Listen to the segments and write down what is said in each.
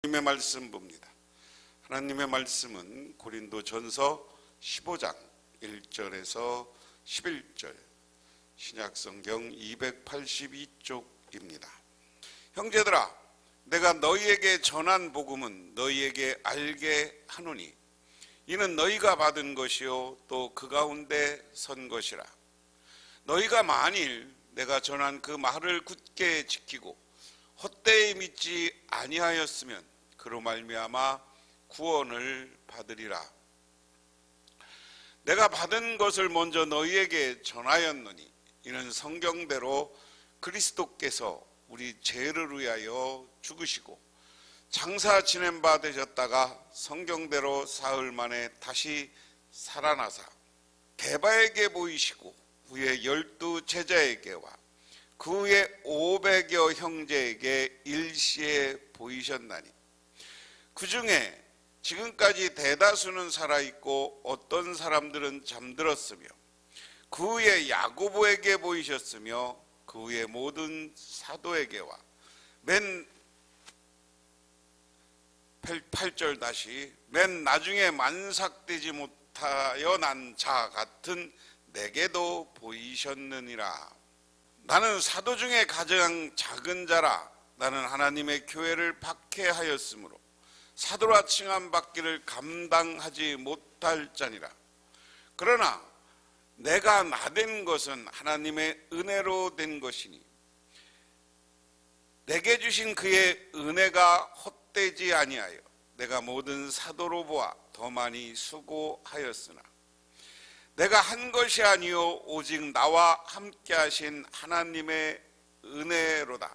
하나님의 말씀 봅니다. 하나님의 말씀은 고린도전서 15장 1절에서 11절, 신약성경 282쪽입니다. 형제들아, 내가 너희에게 전한 복음은 너희에게 알게 하노니 이는 너희가 받은 것이요 또 그 가운데 선 것이라. 너희가 만일 내가 전한 그 말을 굳게 지키고 헛되이 믿지 아니하였으면 그로 말미암아 구원을 받으리라. 내가 받은 것을 먼저 너희에게 전하였노니 이는 성경대로 그리스도께서 우리 죄를 위하여 죽으시고 장사 지낸 바 되셨다가 성경대로 사흘 만에 다시 살아나사 게바에게 보이시고 후에 12 제자에게와 그 후에 500여 형제에게 일시에 보이셨나니 그 중에 지금까지 대다수는 살아있고 어떤 사람들은 잠들었으며 그 후에 야고보에게 보이셨으며 그 후에 모든 사도에게와 맨 8절 다시 맨 나중에 만삭되지 못하여 난 자 같은 내게도 보이셨느니라. 나는 사도 중에 가장 작은 자라. 나는 하나님의 교회를 박해하였으므로 사도라 칭함 받기를 감당하지 못할 자니라. 그러나 내가 나된 것은 하나님의 은혜로 된 것이니 내게 주신 그의 은혜가 헛되지 아니하여 내가 모든 사도로 보아 더 많이 수고하였으나 내가 한 것이 아니요 오직 나와 함께 하신 하나님의 은혜로다.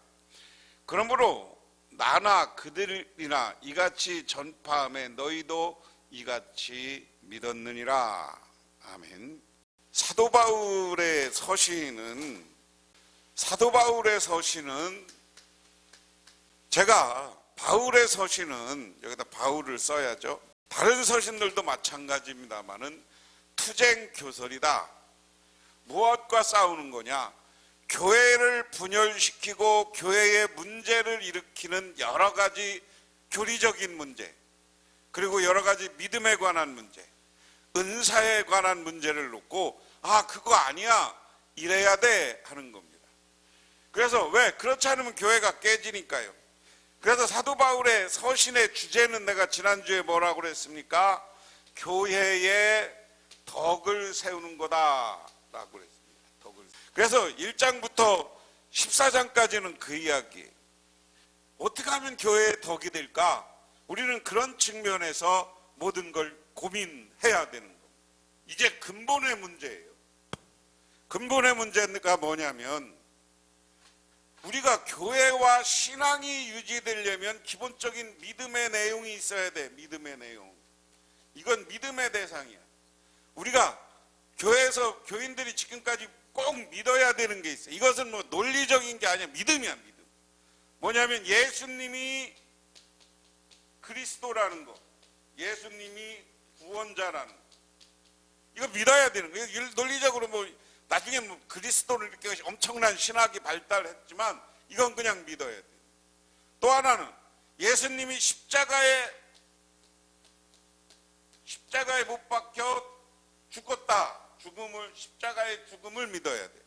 그러므로 나나 그들이나 이같이 전파함에 너희도 이같이 믿었느니라. 아멘. 사도 바울의 서신은 제가 바울의 서신은 여기다 바울을 써야죠. 다른 서신들도 마찬가지입니다만은 투쟁 교설이다. 무엇과 싸우는 거냐? 교회를 분열시키고 교회의 문제를 일으키는 여러 가지 교리적인 문제, 그리고 여러 가지 믿음에 관한 문제, 은사에 관한 문제를 놓고 그거 아니야, 이래야 돼 하는 겁니다. 그래서 왜? 그렇지 않으면 교회가 깨지니까요. 그래서 사도 바울의 서신의 주제는 내가 지난주에 뭐라고 그랬습니까? 교회의 덕을 세우는 거다라고 그랬습니다. 그래서 1장부터 14장까지는 그 이야기예요. 어떻게 하면 교회의 덕이 될까? 우리는 그런 측면에서 모든 걸 고민해야 되는 겁니다. 이제 근본의 문제예요. 근본의 문제가 뭐냐면 우리가 교회와 신앙이 유지되려면 기본적인 믿음의 내용이 있어야 돼. 믿음의 내용. 이건 믿음의 대상이야. 우리가 교회에서 교인들이 지금까지 꼭 믿어야 되는 게 있어요. 이것은 뭐 논리적인 게 아니야. 믿음이야, 믿음. 뭐냐면 예수님이 그리스도라는 거, 예수님이 구원자라는 거, 이거 믿어야 되는 거예요. 논리적으로 뭐 나중에 뭐 그리스도를 이렇게 엄청난 신학이 발달했지만 이건 그냥 믿어야 돼요. 또 하나는 예수님이 십자가에 못 박혀 죽었다. 십자가의 죽음을 믿어야 돼요.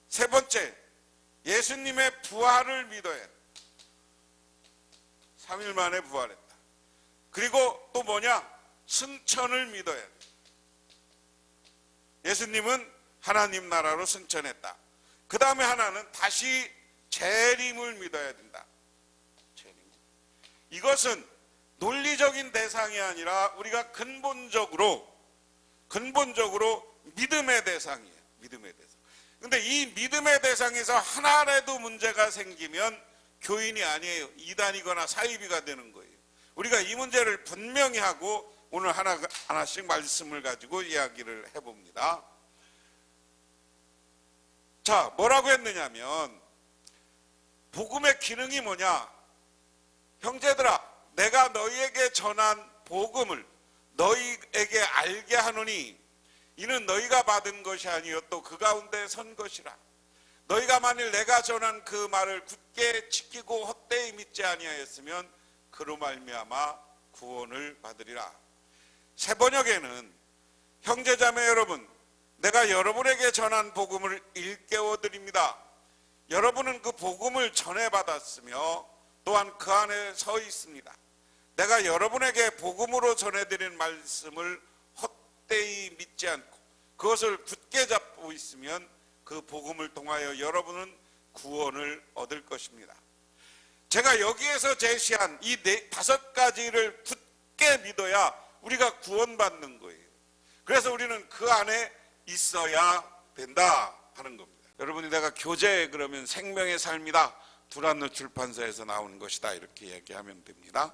세 번째, 예수님의 부활을 믿어야 돼요. 3일 만에 부활했다. 그리고 또 뭐냐? 승천을 믿어야 돼요. 예수님은 하나님 나라로 승천했다. 그 다음에 하나는 다시 재림을 믿어야 된다. 재림. 이것은 논리적인 대상이 아니라 우리가 근본적으로 믿음의 대상이에요. 믿음의 대상. 근데 이 믿음의 대상에서 하나라도 문제가 생기면 교인이 아니에요. 이단이거나 사이비가 되는 거예요. 우리가 이 문제를 분명히 하고 오늘 하나씩 말씀을 가지고 이야기를 해봅니다. 자, 뭐라고 했느냐면 복음의 기능이 뭐냐? 형제들아, 내가 너희에게 전한 복음을 너희에게 알게 하노니 이는 너희가 받은 것이 아니요 또 그 가운데 선 것이라. 너희가 만일 내가 전한 그 말을 굳게 지키고 헛되이 믿지 아니하였으면 그로 말미암아 구원을 받으리라. 새 번역에는 형제자매 여러분, 내가 여러분에게 전한 복음을 일깨워 드립니다. 여러분은 그 복음을 전해받았으며 또한 그 안에 서 있습니다. 내가 여러분에게 복음으로 전해드린 말씀을 헛되이 믿지 않고 그것을 굳게 잡고 있으면 그 복음을 통하여 여러분은 구원을 얻을 것입니다. 제가 여기에서 제시한 이 5가지를 굳게 믿어야 우리가 구원받는 거예요. 그래서 우리는 그 안에 있어야 된다 하는 겁니다. 여러분이 내가 교재 그러면 생명의 삶이다, 두란노 출판사에서 나오는 것이다 이렇게 얘기하면 됩니다.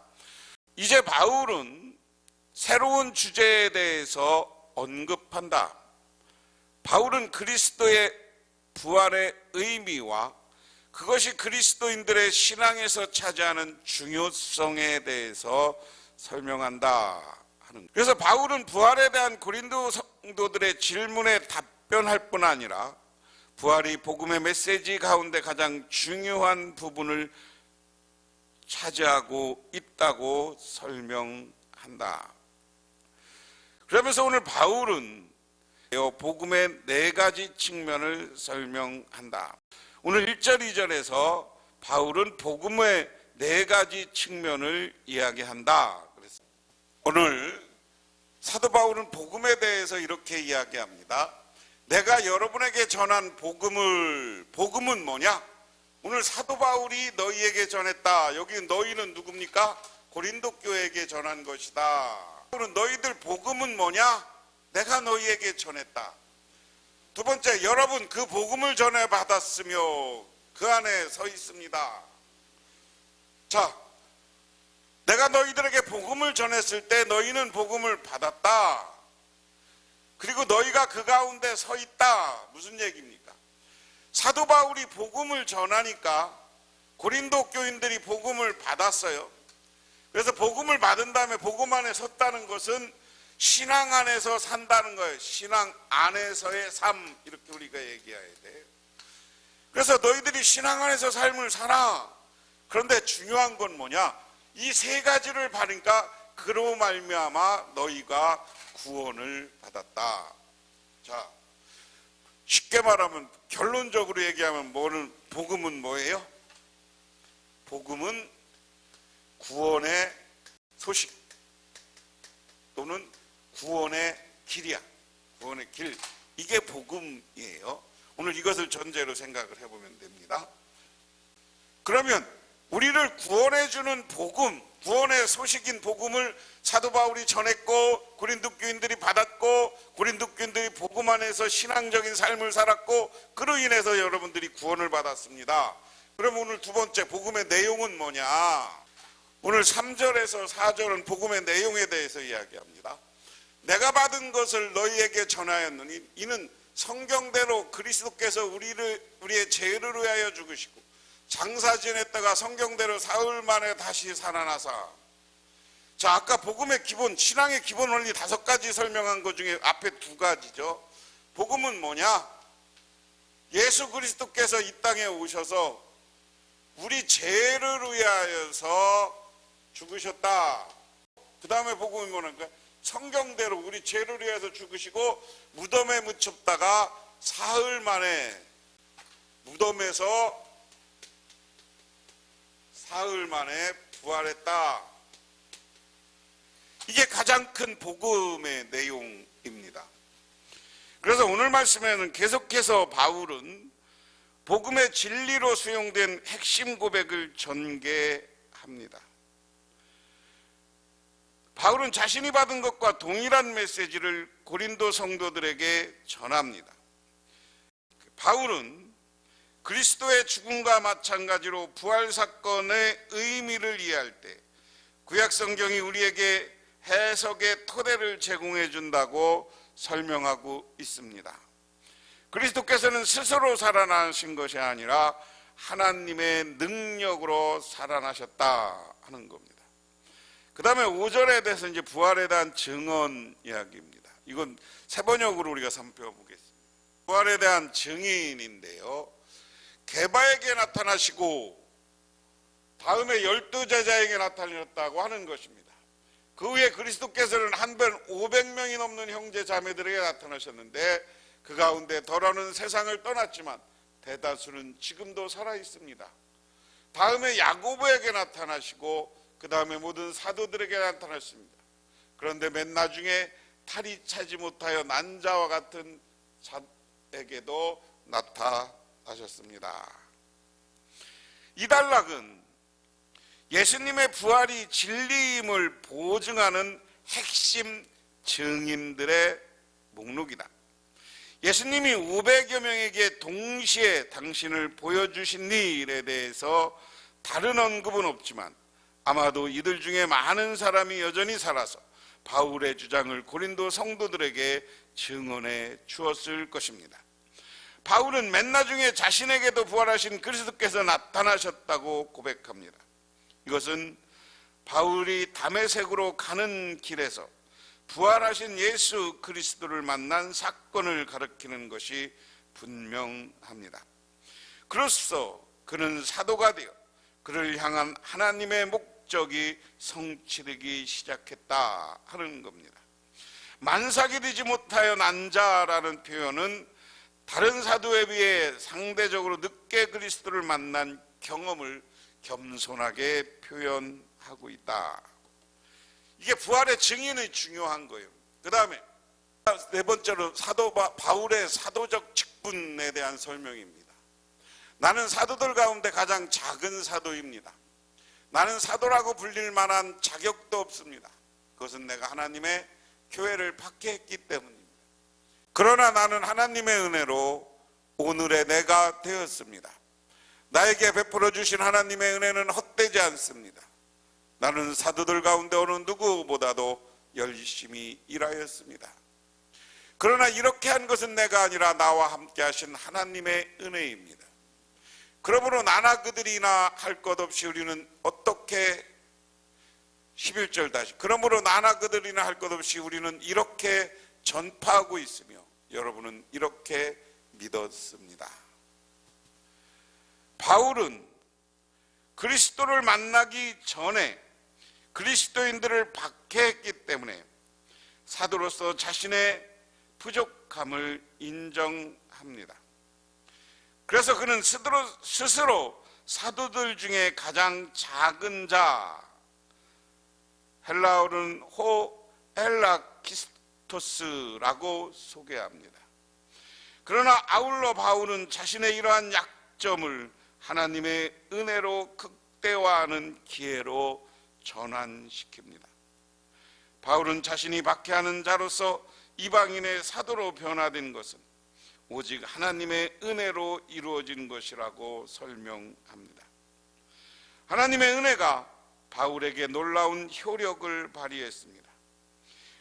이제 바울은 새로운 주제에 대해서 언급한다. 바울은 그리스도의 부활의 의미와 그것이 그리스도인들의 신앙에서 차지하는 중요성에 대해서 설명한다 하는. 그래서 바울은 부활에 대한 고린도 성도들의 질문에 답변할 뿐 아니라 부활이 복음의 메시지 가운데 가장 중요한 부분을 차지하고 있다고 설명한다. 그러면서 오늘 바울은 복음의 4가지 측면을 설명한다. 오늘 1절, 2절에서 바울은 복음의 4가지 측면을 이야기한다. 그래서 오늘 사도 바울은 복음에 대해서 이렇게 이야기합니다. 내가 여러분에게 전한 복음은 뭐냐? 오늘 사도 바울이 너희에게 전했다. 여기 너희는 누굽니까? 고린도 교회에게 전한 것이다. 오늘 너희들 복음은 뭐냐? 내가 너희에게 전했다. 두 번째, 여러분 그 복음을 전해 받았으며 그 안에 서 있습니다. 자, 내가 너희들에게 복음을 전했을 때 너희는 복음을 받았다. 그리고 너희가 그 가운데 서 있다. 무슨 얘기입니까? 사도 바울이 복음을 전하니까 고린도 교인들이 복음을 받았어요. 그래서 복음을 받은 다음에 복음 안에 섰다는 것은 신앙 안에서 산다는 거예요. 신앙 안에서의 삶, 이렇게 우리가 얘기해야 돼. 그래서 너희들이 신앙 안에서 삶을 살아. 그런데 중요한 건 뭐냐? 이 3가지를 받으니까 그로 말미암아 너희가 구원을 받았다. 자, 쉽게 말하면 결론적으로 얘기하면 복음은 뭐예요? 복음은 구원의 소식 또는 구원의 길이야. 구원의 길. 이게 복음이에요. 오늘 이것을 전제로 생각을 해보면 됩니다. 그러면 우리를 구원해주는 복음, 구원의 소식인 복음을 사도 바울이 전했고 고린도 교인들이 받았고 고린도 교인들이 복음 안에서 신앙적인 삶을 살았고 그로 인해서 여러분들이 구원을 받았습니다. 그럼 오늘 두 번째 복음의 내용은 뭐냐? 오늘 3절에서 4절은 복음의 내용에 대해서 이야기합니다. 내가 받은 것을 너희에게 전하였느니 이는 성경대로 그리스도께서 우리의 죄를 위하여 죽으시고 장사 지냈다가 성경대로 사흘 만에 다시 살아나사. 자, 아까 복음의 기본, 신앙의 기본 원리 5가지 설명한 것 중에 앞에 2가지죠. 복음은 뭐냐? 예수 그리스도께서 이 땅에 오셔서 우리 죄를 위하여서 죽으셨다. 그 다음에 복음이 뭐냐니까 성경대로 우리 죄를 위해서 죽으시고 무덤에 묻혔다가 사흘 만에 무덤에서 사흘 만에 부활했다. 이게 가장 큰 복음의 내용입니다. 그래서 오늘 말씀에는 계속해서 바울은 복음의 진리로 수용된 핵심 고백을 전개합니다. 바울은 자신이 받은 것과 동일한 메시지를 고린도 성도들에게 전합니다. 바울은 그리스도의 죽음과 마찬가지로 부활 사건의 의미를 이해할 때 구약 성경이 우리에게 해석의 토대를 제공해 준다고 설명하고 있습니다. 그리스도께서는 스스로 살아나신 것이 아니라 하나님의 능력으로 살아나셨다 하는 겁니다. 그 다음에 5절에 대해서 이제 부활에 대한 증언 이야기입니다. 이건 새 번역으로 우리가 살펴보겠습니다. 부활에 대한 증인인데요. 게바에게 나타나시고 다음에 12제자에게 나타나셨다고 하는 것입니다. 그 후에 그리스도께서는 한번 500명이 넘는 형제 자매들에게 나타나셨는데 그 가운데 덜어는 세상을 떠났지만 대다수는 지금도 살아 있습니다. 다음에 야고보에게 나타나시고 그 다음에 모든 사도들에게 나타났습니다. 그런데 맨 나중에 탈이 차지 못하여 난 자와 같은 자에게도 나타나셨습니다. 이 단락은 예수님의 부활이 진리임을 보증하는 핵심 증인들의 목록이다. 예수님이 500여 명에게 동시에 당신을 보여주신 일에 대해서 다른 언급은 없지만 아마도 이들 중에 많은 사람이 여전히 살아서 바울의 주장을 고린도 성도들에게 증언해 주었을 것입니다. 바울은 맨 나중에 자신에게도 부활하신 그리스도께서 나타나셨다고 고백합니다. 이것은 바울이 다메섹으로 가는 길에서 부활하신 예수 그리스도를 만난 사건을 가리키는 것이 분명합니다. 그로써 그는 사도가 되어 그를 향한 하나님의 목적이 성취되기 시작했다 하는 겁니다. 만삭이 되지 못하여 난 자라는 표현은 다른 사도에 비해 상대적으로 늦게 그리스도를 만난 경험을 겸손하게 표현하고 있다. 이게 부활의 증인이 중요한 거예요. 그 다음에 네 번째로 바울의 사도적 직분에 대한 설명입니다. 나는 사도들 가운데 가장 작은 사도입니다. 나는 사도라고 불릴 만한 자격도 없습니다. 그것은 내가 하나님의 교회를 박해했기 때문입니다. 그러나 나는 하나님의 은혜로 오늘의 내가 되었습니다. 나에게 베풀어 주신 하나님의 은혜는 헛되지 않습니다. 나는 사도들 가운데 어느 누구보다도 열심히 일하였습니다. 그러나 이렇게 한 것은 내가 아니라 나와 함께 하신 하나님의 은혜입니다. 그러므로 나나 그들이나 할 것 없이 우리는 어떻게 11절 다시 그러므로 나나 그들이나 할 것 없이 우리는 이렇게 전파하고 있으며 여러분은 이렇게 믿었습니다. 바울은 그리스도를 만나기 전에 그리스도인들을 박해했기 때문에 사도로서 자신의 부족함을 인정합니다. 그래서 그는 스스로 사도들 중에 가장 작은 자, 헬라어는 호엘라키스토스라고 소개합니다. 그러나 아울러 바울은 자신의 이러한 약점을 하나님의 은혜로 극대화하는 기회로 전환시킵니다. 바울은 자신이 박해하는 자로서 이방인의 사도로 변화된 것은 오직 하나님의 은혜로 이루어진 것이라고 설명합니다. 하나님의 은혜가 바울에게 놀라운 효력을 발휘했습니다.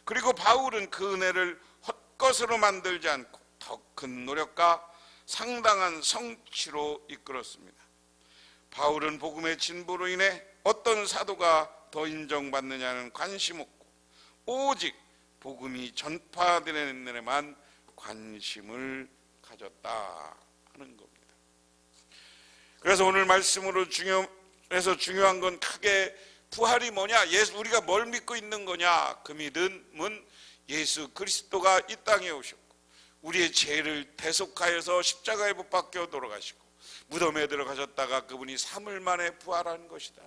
그리고 바울은 그 은혜를 헛것으로 만들지 않고 더 큰 노력과 상당한 성취로 이끌었습니다. 바울은 복음의 진보로 인해 어떤 사도가 더 인정받느냐는 관심 없고 오직 복음이 전파되는 데만 관심을 가졌다 하는 겁니다. 그래서 오늘 말씀으로 중요한 건 크게 부활이 뭐냐, 우리가 뭘 믿고 있는 거냐. 그 믿음은 예수 그리스도가 이 땅에 오셨고 우리의 죄를 대속하여서 십자가에 못 박혀 돌아가시고 무덤에 들어가셨다가 그분이 3일 만에 부활한 것이다.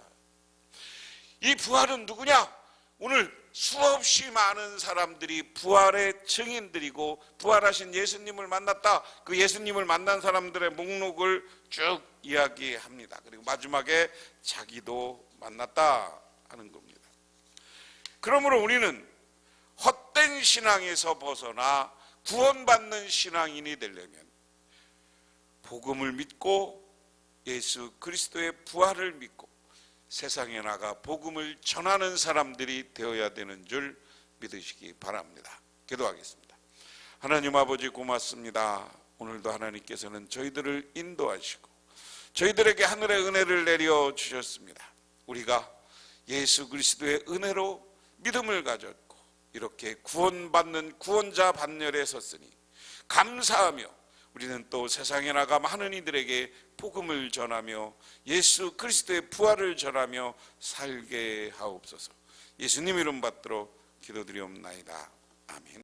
이 부활은 누구냐? 오늘 수없이 많은 사람들이 부활의 증인들이고 부활하신 예수님을 만났다. 그 예수님을 만난 사람들의 목록을 쭉 이야기합니다. 그리고 마지막에 자기도 만났다 하는 겁니다. 그러므로 우리는 헛된 신앙에서 벗어나 구원받는 신앙인이 되려면 복음을 믿고 예수 그리스도의 부활을 믿고 세상에 나가 복음을 전하는 사람들이 되어야 되는 줄 믿으시기 바랍니다. 기도하겠습니다. 하나님 아버지 고맙습니다. 오늘도 하나님께서는 저희들을 인도하시고 저희들에게 하늘의 은혜를 내려 주셨습니다. 우리가 예수 그리스도의 은혜로 믿음을 가졌고 이렇게 구원받는 구원자 반열에 섰으니 감사하며 우리는 또 세상에 나가 많은 이들에게 복음을 전하며 예수 그리스도의 부활을 전하며 살게 하옵소서. 예수님 이름 받들어 기도드리옵나이다. 아멘.